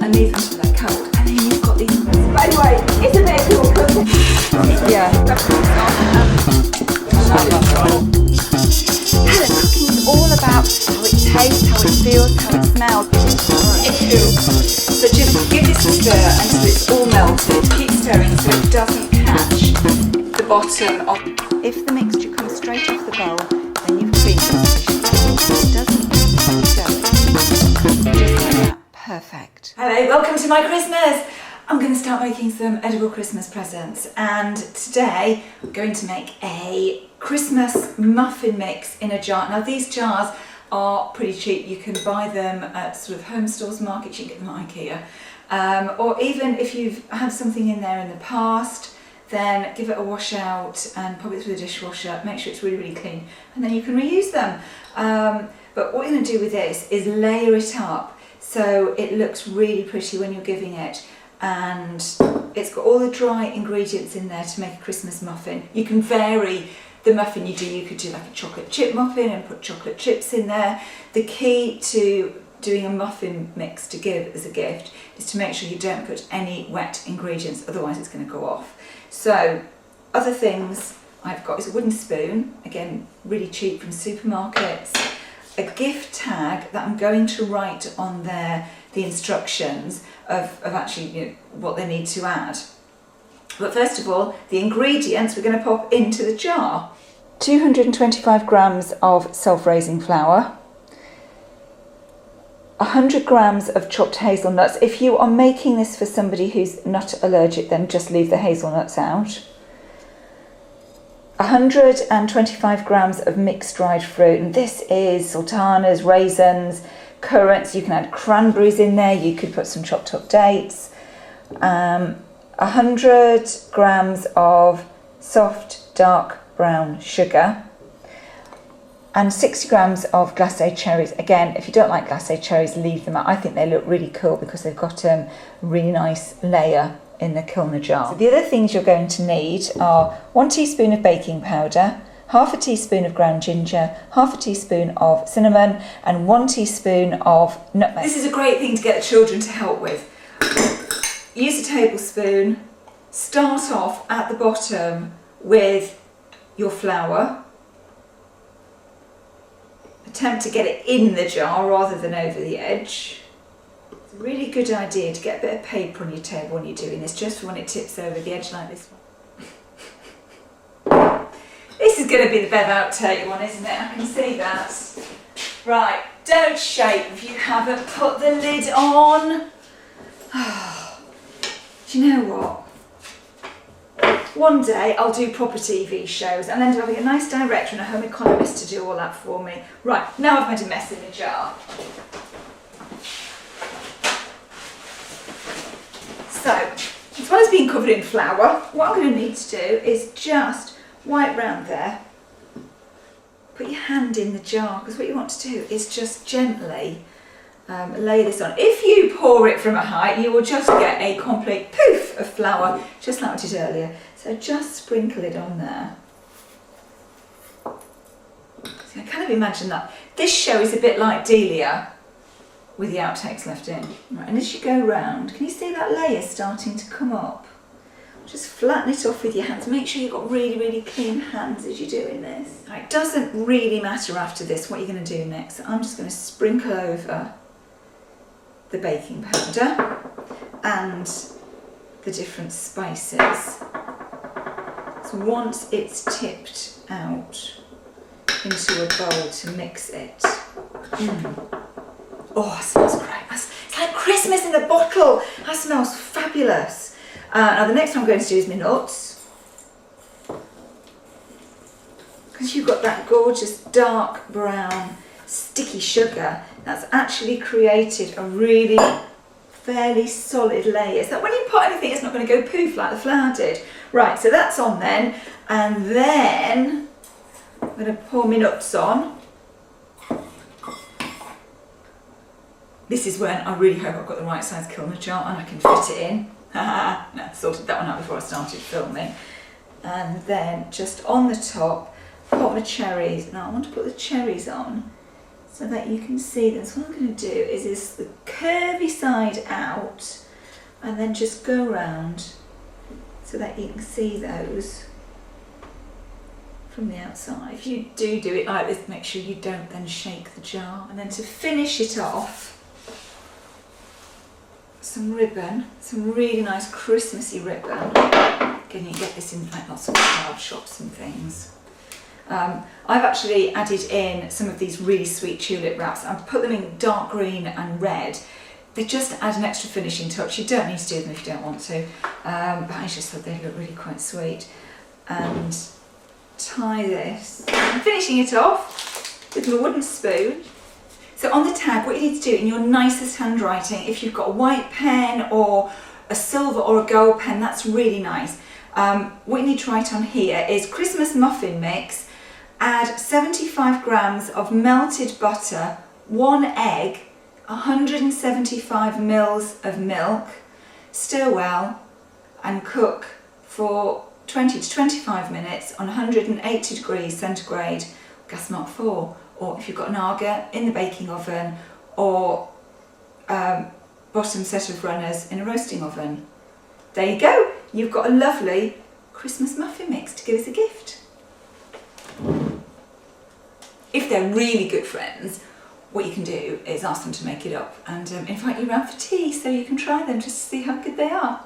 and leave them until they're cold. And then you've got these. By the way, it's a bit cool cooking. Yeah. Cooking is all about how it tastes, how it feels, how it smells. So just give this a stir until it's all melted. Keep stirring so it doesn't catch the bottom of. If the mixture comes straight off the bowl, then you've creamed it sufficiently. If it doesn't, stir it. Just like that. Perfect. Hello, welcome to my Christmas. I'm going to start making some edible Christmas presents, and today I'm going to make a Christmas muffin mix in a jar. Now these jars are pretty cheap. You can buy them at sort of home stores, markets, you can get them at IKEA. Or even if you've had something in there in the past, then give it a wash out and pop it through the dishwasher, make sure it's really, really clean, and then you can reuse them. But what you're going to do with this is layer it up so it looks really pretty when you're giving it. And it's got all the dry ingredients in there to make a Christmas muffin. You can vary the muffin you do. You could do like a chocolate chip muffin and put chocolate chips in there. The key to doing a muffin mix to give as a gift is to make sure you don't put any wet ingredients, otherwise it's going to go off. So other things I've got is a wooden spoon, again really cheap from supermarkets, a gift tag that I'm going to write on there the instructions of actually what they need to add. But first of all, the ingredients we're going to pop into the jar. 225 grams of self-raising flour, 100 grams of chopped hazelnuts. If you are making this for somebody who's nut allergic, then just leave the hazelnuts out. 125 grams of mixed dried fruit, and this is sultanas, raisins, currants. You can add cranberries in there, you could put some chopped up dates. 100 grams of soft dark brown sugar, and 60 grams of glacé cherries. Again, if you don't like glacé cherries, leave them out. I think they look really cool because they've got a really nice layer in the Kilner jar. So the other things you're going to need are 1 teaspoon of baking powder, half a teaspoon of ground ginger, half a teaspoon of cinnamon, and 1 teaspoon of nutmeg. This is a great thing to get the children to help with. Use a tablespoon, start off at the bottom with your flour. Attempt to get it in the jar rather than over the edge. It's a really good idea to get a bit of paper on your table when you're doing this, just for when it tips over the edge like this one. This is going to be the Bev outtake one, isn't it? I can see that. Right, don't shake if you haven't put the lid on. Do you know what? One day I'll do proper TV shows and end up having a nice director and a home economist to do all that for me. Right, now I've made a mess in the jar. So, as well as being covered in flour, what I'm going to need to do is just wipe round there. Put your hand in the jar, because what you want to do is just gently lay this on. If you pour it from a height, you will just get a complete poof of flour, just like we did earlier. So just sprinkle it on there. So I kind of imagine that. This show is a bit like Delia, with the outtakes left in. Right, and as you go round, can you see that layer starting to come up? Just flatten it off with your hands. Make sure you've got really, really clean hands as you're doing this. Right, it doesn't really matter after this what you're going to do next. I'm just going to sprinkle over the baking powder and the different spices. So once it's tipped out into a bowl to mix it. Oh, it smells great. It's like Christmas in a bottle. That smells fabulous. Now the next one I'm going to do is my nuts. Because you've got that gorgeous dark brown sticky sugar, that's actually created a really fairly solid layer. So that when you put anything, it's not going to go poof like the flour did. Right, so that's on then. And then I'm going to pour my nuts on. This is when I really hope I've got the right size Kilner jar and I can fit it in. No, sorted that one out before I started filming. And then just on the top, put my cherries. Now I want to put the cherries on so that you can see them. So what I'm going to do is the curvy side out and then just go around so that you can see those from the outside. If you do it like this, make sure you don't then shake the jar. And then to finish it off, some ribbon, some really nice Christmassy ribbon. Again, you get this in like lots of card shops and things. I've actually added in some of these really sweet tulip wraps. I've put them in dark green and red. They just add an extra finishing touch. You don't need to do them if you don't want to, but I just thought they look really quite sweet. And tie this. I'm finishing it off with my wooden spoon. So on the tag, what you need to do in your nicest handwriting, if you've got a white pen or a silver or a gold pen, that's really nice. What you need to write on here is Christmas muffin mix, add 75 grams of melted butter, 1 egg, 175 mils of milk, stir well and cook for 20 to 25 minutes on 180 degrees centigrade, gas mark 4, or if you've got an Aga, in the baking oven, or bottom set of runners in a roasting oven. There you go, you've got a lovely Christmas muffin mix to give as a gift. If they're really good friends, what you can do is ask them to make it up and invite you around for tea so you can try them just to see how good they are.